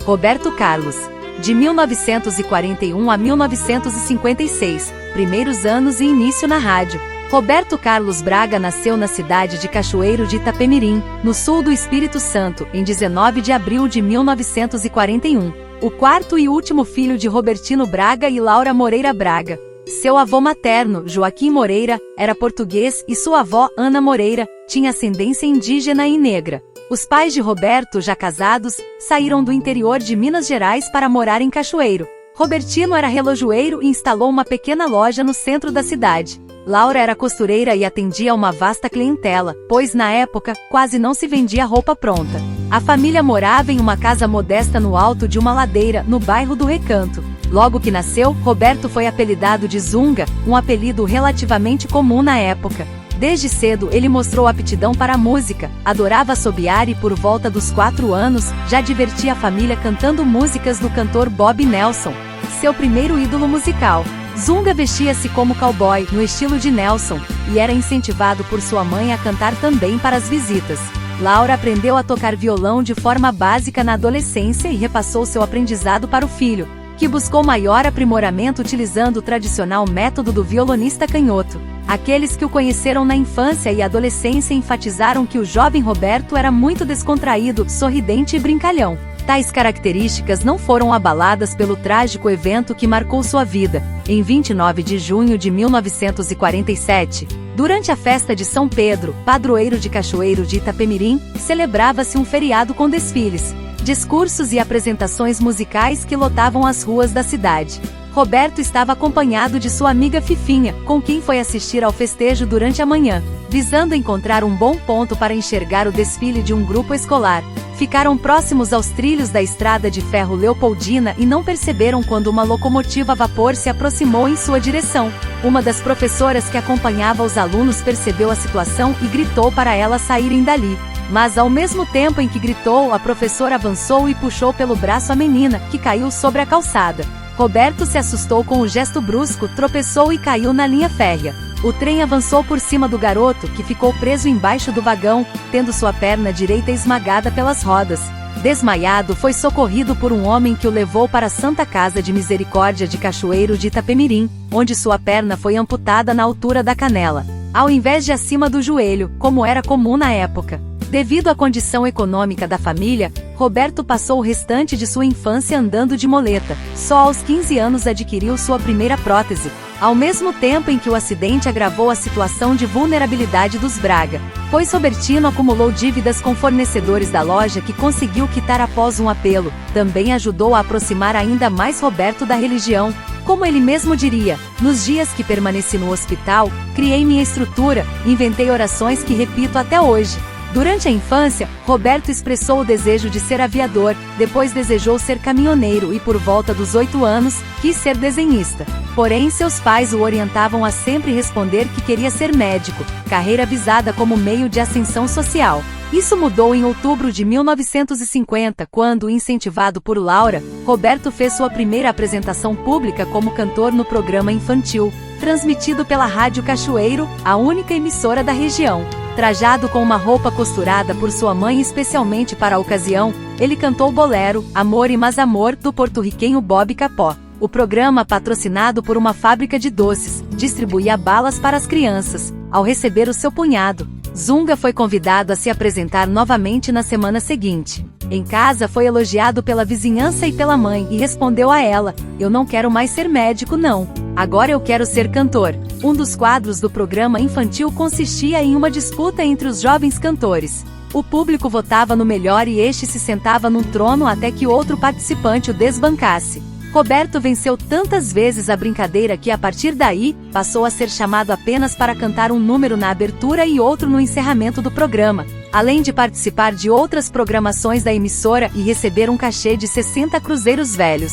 Roberto Carlos. De 1941 a 1956, primeiros anos e início na rádio. Roberto Carlos Braga nasceu na cidade de Cachoeiro de Itapemirim, no sul do Espírito Santo, em 19 de abril de 1941. O quarto e último filho de Robertino Braga e Laura Moreira Braga. Seu avô materno, Joaquim Moreira, era português e sua avó, Ana Moreira, tinha ascendência indígena e negra. Os pais de Roberto, já casados, saíram do interior de Minas Gerais para morar em Cachoeiro. Robertino era relojoeiro e instalou uma pequena loja no centro da cidade. Laura era costureira e atendia a uma vasta clientela, pois na época, quase não se vendia roupa pronta. A família morava em uma casa modesta no alto de uma ladeira, no bairro do Recanto. Logo que nasceu, Roberto foi apelidado de Zunga, um apelido relativamente comum na época. Desde cedo ele mostrou aptidão para a música, adorava assobiar e por volta dos 4 anos, já divertia a família cantando músicas do cantor Bob Nelson, seu primeiro ídolo musical. Zunga vestia-se como cowboy, no estilo de Nelson, e era incentivado por sua mãe a cantar também para as visitas. Laura aprendeu a tocar violão de forma básica na adolescência e repassou seu aprendizado para o filho, que buscou maior aprimoramento utilizando o tradicional método do violonista canhoto. Aqueles que o conheceram na infância e adolescência enfatizaram que o jovem Roberto era muito descontraído, sorridente e brincalhão. Tais características não foram abaladas pelo trágico evento que marcou sua vida. Em 29 de junho de 1947, durante a festa de São Pedro, padroeiro de Cachoeiro de Itapemirim, celebrava-se um feriado com desfiles, discursos e apresentações musicais que lotavam as ruas da cidade. Roberto estava acompanhado de sua amiga Fifinha, com quem foi assistir ao festejo durante a manhã, visando encontrar um bom ponto para enxergar o desfile de um grupo escolar. Ficaram próximos aos trilhos da estrada de ferro Leopoldina e não perceberam quando uma locomotiva a vapor se aproximou em sua direção. Uma das professoras que acompanhava os alunos percebeu a situação e gritou para elas saírem dali. Mas ao mesmo tempo em que gritou, a professora avançou e puxou pelo braço a menina, que caiu sobre a calçada. Roberto se assustou com o gesto brusco, tropeçou e caiu na linha férrea. O trem avançou por cima do garoto, que ficou preso embaixo do vagão, tendo sua perna direita esmagada pelas rodas. Desmaiado, foi socorrido por um homem que o levou para a Santa Casa de Misericórdia de Cachoeiro de Itapemirim, onde sua perna foi amputada na altura da canela, ao invés de acima do joelho, como era comum na época. Devido à condição econômica da família, Roberto passou o restante de sua infância andando de moleta. Só aos 15 anos adquiriu sua primeira prótese, ao mesmo tempo em que o acidente agravou a situação de vulnerabilidade dos Braga, pois Robertino acumulou dívidas com fornecedores da loja que conseguiu quitar após um apelo. Também ajudou a aproximar ainda mais Roberto da religião. Como ele mesmo diria, nos dias que permaneci no hospital, criei minha estrutura, inventei orações que repito até hoje. Durante a infância, Roberto expressou o desejo de ser aviador, depois desejou ser caminhoneiro e por volta dos 8 anos, quis ser desenhista. Porém, seus pais o orientavam a sempre responder que queria ser médico, carreira visada como meio de ascensão social. Isso mudou em outubro de 1950, quando, incentivado por Laura, Roberto fez sua primeira apresentação pública como cantor no programa infantil, transmitido pela Rádio Cachoeiro, a única emissora da região. Trajado com uma roupa costurada por sua mãe especialmente para a ocasião, ele cantou o bolero Amor e Mais Amor, do porto-riquenho Bob Capó. O programa, patrocinado por uma fábrica de doces, distribuía balas para as crianças. Ao receber o seu punhado, Zunga foi convidado a se apresentar novamente na semana seguinte. Em casa foi elogiado pela vizinhança e pela mãe e respondeu a ela: "Eu não quero mais ser médico não. Agora eu quero ser cantor." Um dos quadros do programa infantil consistia em uma disputa entre os jovens cantores. O público votava no melhor e este se sentava num trono até que outro participante o desbancasse. Roberto venceu tantas vezes a brincadeira que a partir daí, passou a ser chamado apenas para cantar um número na abertura e outro no encerramento do programa, além de participar de outras programações da emissora e receber um cachê de 60 cruzeiros velhos.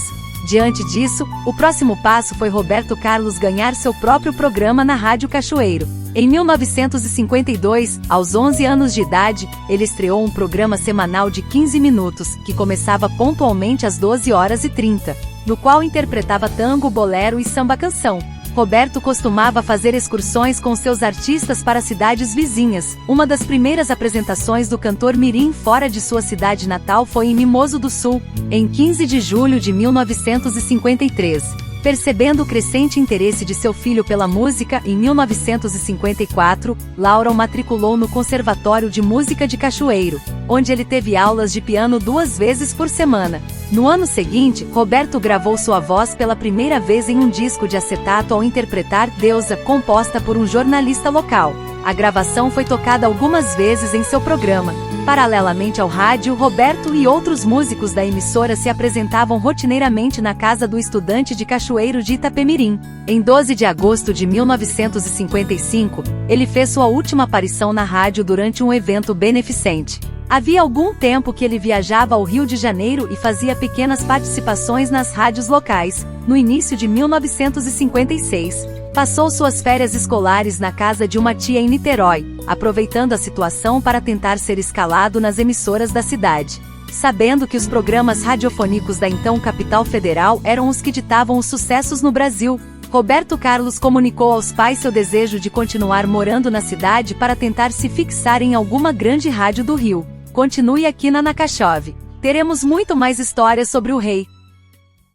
Diante disso, o próximo passo foi Roberto Carlos ganhar seu próprio programa na Rádio Cachoeiro. Em 1952, aos 11 anos de idade, ele estreou um programa semanal de 15 minutos, que começava pontualmente às 12h30, no qual interpretava tango, bolero e samba-canção. Roberto costumava fazer excursões com seus artistas para cidades vizinhas. Uma das primeiras apresentações do cantor mirim fora de sua cidade natal foi em Mimoso do Sul, em 15 de julho de 1953. Percebendo o crescente interesse de seu filho pela música, em 1954, Laura o matriculou no Conservatório de Música de Cachoeiro, onde ele teve aulas de piano 2 vezes por semana. No ano seguinte, Roberto gravou sua voz pela primeira vez em um disco de acetato ao interpretar Deusa, composta por um jornalista local. A gravação foi tocada algumas vezes em seu programa. Paralelamente ao rádio, Roberto e outros músicos da emissora se apresentavam rotineiramente na casa do estudante de Cachoeiro de Itapemirim. Em 12 de agosto de 1955, ele fez sua última aparição na rádio durante um evento beneficente. Havia algum tempo que ele viajava ao Rio de Janeiro e fazia pequenas participações nas rádios locais. No início de 1956, passou suas férias escolares na casa de uma tia em Niterói, aproveitando a situação para tentar ser escalado nas emissoras da cidade. Sabendo que os programas radiofônicos da então capital federal eram os que ditavam os sucessos no Brasil, Roberto Carlos comunicou aos pais seu desejo de continuar morando na cidade para tentar se fixar em alguma grande rádio do Rio. Continue aqui na Nakachove. Teremos muito mais histórias sobre o rei.